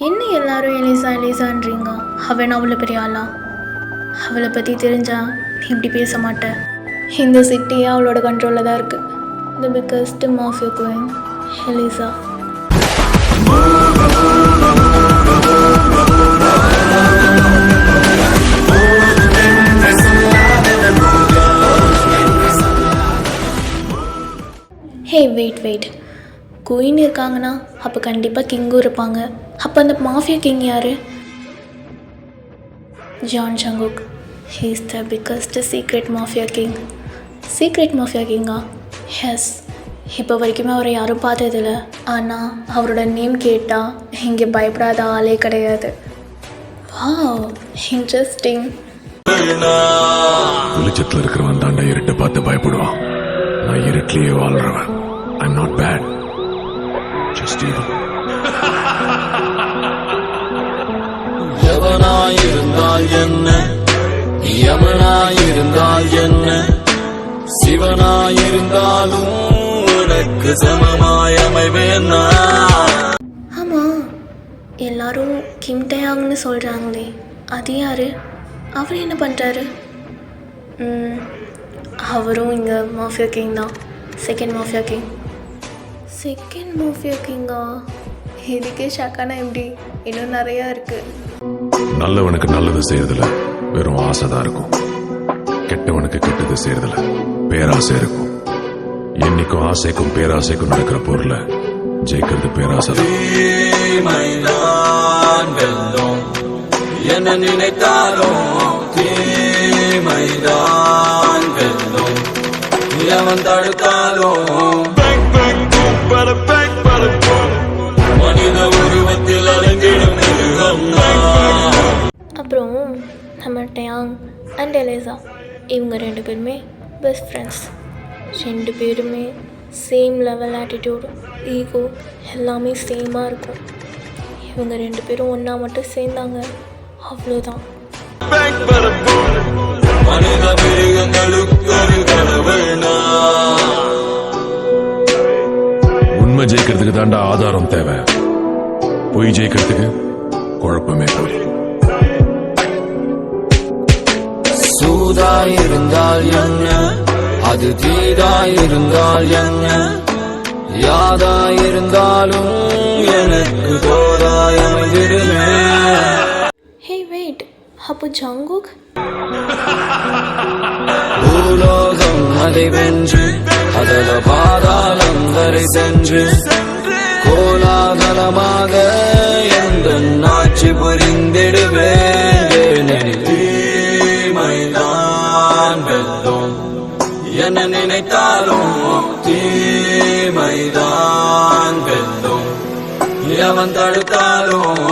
என்ன எல்லாரும் எலிசா எலிசான்றீங்க? அவன் அவ்வளோ பெரிய ஆளா? அவளை பற்றி தெரிஞ்சா நீ இப்படி பேச மாட்டேன். இந்த சிட்டியே அவளோட கண்ட்ரோலில் தான் இருக்குது. The biggest mafia queen Eliza. Hey wait, queen இருக்காங்கன்னா அப்போ கண்டிப்பாக கிங்கும் இருப்பாங்க. அப்போ அந்த மாஃபியா கிங் யார்? ஜான் சங்குக். He is the biggest secret mafia king. Secret mafia கிங்கா? எஸ். இப்போ வரைக்குமே அவரை யாரும் பார்த்ததில்ல. ஆனால் அவரோட நேம் கேட்டால் இங்கே பயப்படாத ஆளே கிடையாது. Wow, interesting. வெளிச்சத்தில் இருக்கிறவன் தாண்டா இருட்டை பார்த்து பயப்படுவான். நான் இருட்டிலேயே வாழ்றவன். I'm not bad, just evil. எவனாயிருந்தால் என்ன, யமனாயிருந்தால் என்ன, சிவனாயிருந்தாலும் உனக்கு சமமாய் அமைவேன். ஆமாம், எல்லாரும் கிம் டயாங்னு சொல்கிறாங்களே, அது யார்? அவர் என்ன பண்ணுறாரு? அவரும் இங்கே மாஃபியா கிங் தான். Second mafia king. Second mafia கிங்கா? இதுக்கே ஷாக்கானா எப்படி? இன்னும் நிறையா இருக்குது. நல்லவனுக்கு நல்லது செய்யறதுல வெறும் ஆசை தான் இருக்கும். கெட்டவனுக்கு கெட்டது செய்யறதுல பேராசை இருக்கும். என்னைக்கும் ஆசைக்கும் பேராசைக்கும் நடக்கிற பொருளை ஜெயிக்கிறது பேராசை தான். என்ன நினைத்தாலும் தீமைதான் வெல்லும். எவன் தடுத்தாலும் மனித உருவத்தில் அலைந்திடும் மிருகம். அப்புறம் நம்ம டயாங் அண்ட் எலிசா இவங்க 2 பேருமே பெஸ்ட் ஃப்ரெண்ட்ஸ். 2 பேருமே சேம் லெவல் ஆட்டிடியூடு, ஈகோ எல்லாமே சேமாக இருக்கும். இவங்க 2 பேரும் ஒன்றா மட்டும் சேர்ந்தாங்க, அவ்வளோதான். மனித மிருகங்களுக்கு ஒரு கடவுள்னா. உண்மை ஜெயிக்கிறதுக்கு தாண்டா ஆதாரம் தேவை. பொய் ஜெயிக்கிறதுக்கு குழப்பமே போதும். சூதாயிருந்தால் என்ன, அது தீதாயிருந்தால் என்ன, யாதாயிருந்தாலும் எனக்கு தோதாயமைந்திடுமே. ஹே வெயிட், அப்போ ஜங்குக்? பூலோகம் அதை வென்று அதல பாதாளம் வரை சென்று கோலாகலமாக எந்த ஆட்சி புரிந்திடுவேன். தீமைதான் வெல்லும். என்ன நினைத்தாலும் தீமைதான் வெல்லும். எவன் தடுத்தாலும்